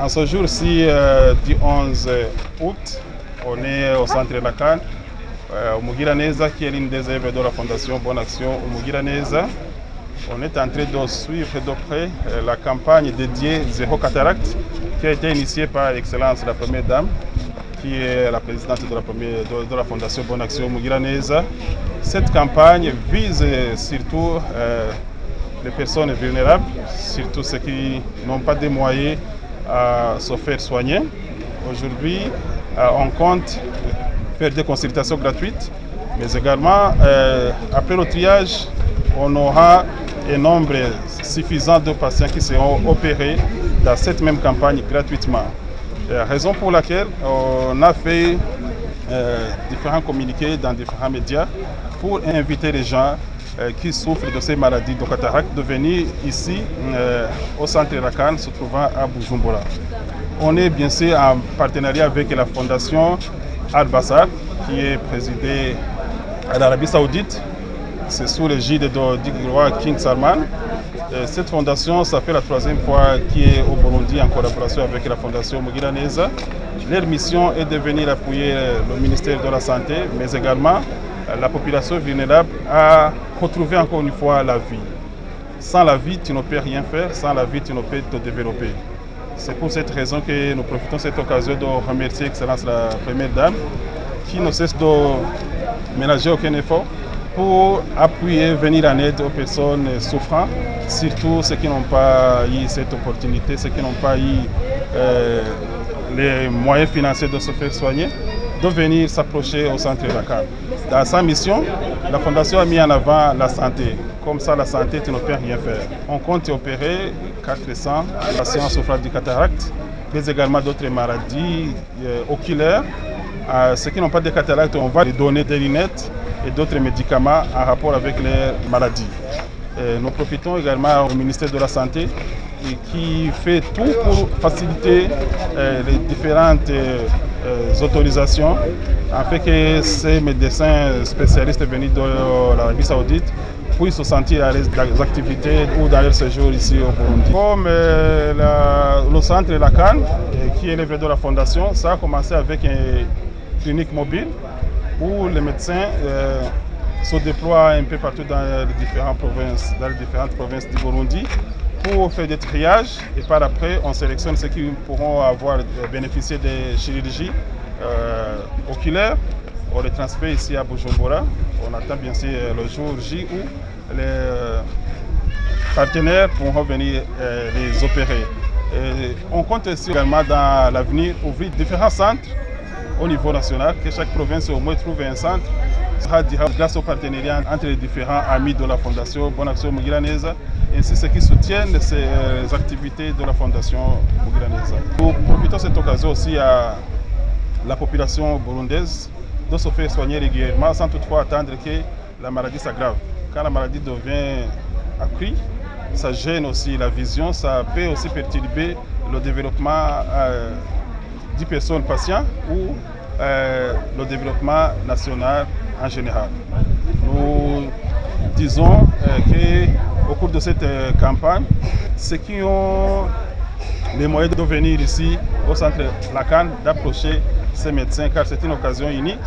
En ce jour-ci, du 11 août, on est au centre Lacan, au Mugiraneza, qui est l'une des œuvres de la Fondation Bonne Action au Mugiraneza. On est en train de suivre de près la campagne dédiée Zéro Cataracte, qui a été initiée par Excellence la Première Dame, qui est la présidente de la Fondation Bonne Action au Mugiraneza. Cette campagne vise surtout les personnes vulnérables, surtout ceux qui n'ont pas de moyens à se faire soigner. Aujourd'hui, on compte faire des consultations gratuites, mais également, après le triage, on aura un nombre suffisant de patients qui seront opérés dans cette même campagne gratuitement. Raison pour laquelle on a fait différents communiqués dans différents médias pour inviter les gens qui souffrent de ces maladies de cataracte de venir ici au centre Lacan se trouvant à Bujumbura. On est bien sûr en partenariat avec la fondation Al-Bassar qui est présidée à l'Arabie Saoudite. C'est sous l'égide du roi King Salman. Cette fondation, ça fait la troisième fois qui est au Burundi en collaboration avec la fondation Mugiraneza. Leur mission est de venir appuyer le ministère de la Santé, mais également la population vulnérable à retrouver encore une fois la vie. Sans la vie, tu ne peux rien faire. Sans la vie, tu ne peux te développer. C'est pour cette raison que nous profitons de cette occasion de remercier Excellence la Première Dame qui ne cesse de ménager aucun effort pour appuyer, venir en aide aux personnes souffrant, surtout ceux qui n'ont pas eu cette opportunité, ceux qui n'ont pas eu les moyens financiers de se faire soigner, de venir s'approcher au centre Lacan. Dans sa mission, la Fondation a mis en avant la santé. Comme ça, la santé, tu ne peux rien faire. On compte opérer 400 patients souffrant de cataracte, mais également d'autres maladies oculaires. Ceux qui n'ont pas de cataracte, on va les donner des lunettes et d'autres médicaments en rapport avec les maladies. Nous profitons également au ministère de la Santé qui fait tout pour faciliter les différentes autorisations afin que ces médecins spécialistes venus de l'Arabie Saoudite puissent se sentir à l'aise dans les activités ou dans leur séjour ici au Burundi. Comme le centre Lacan, qui est l'œuvre de la Fondation, ça a commencé avec une clinique mobile où les médecins se déploient un peu partout dans les différentes provinces du Burundi pour faire des triages et par après on sélectionne ceux qui pourront avoir bénéficié des chirurgies oculaires. On les transfère ici à Bujumbura. On attend bien sûr le jour J où les partenaires pourront venir les opérer. Et on compte aussi également dans l'avenir ouvrir différents centres au niveau national, que chaque province au moins trouve un centre. Grâce au partenariat entre les différents amis de la Fondation Bonne Action Mugiraneza, ainsi ceux qui soutiennent ces activités de la Fondation Mugiraneza. Nous profitons de cette occasion aussi à la population burundaise de se faire soigner régulièrement sans toutefois attendre que la maladie s'aggrave. Quand la maladie devient accrue, ça gêne aussi la vision, ça peut aussi perturber le développement des personnes patientes ou le développement national en général. Nous disons qu'au cours de cette campagne, ceux qui ont les moyens de venir ici au centre Lacan, d'approcher ces médecins, car c'est une occasion unique,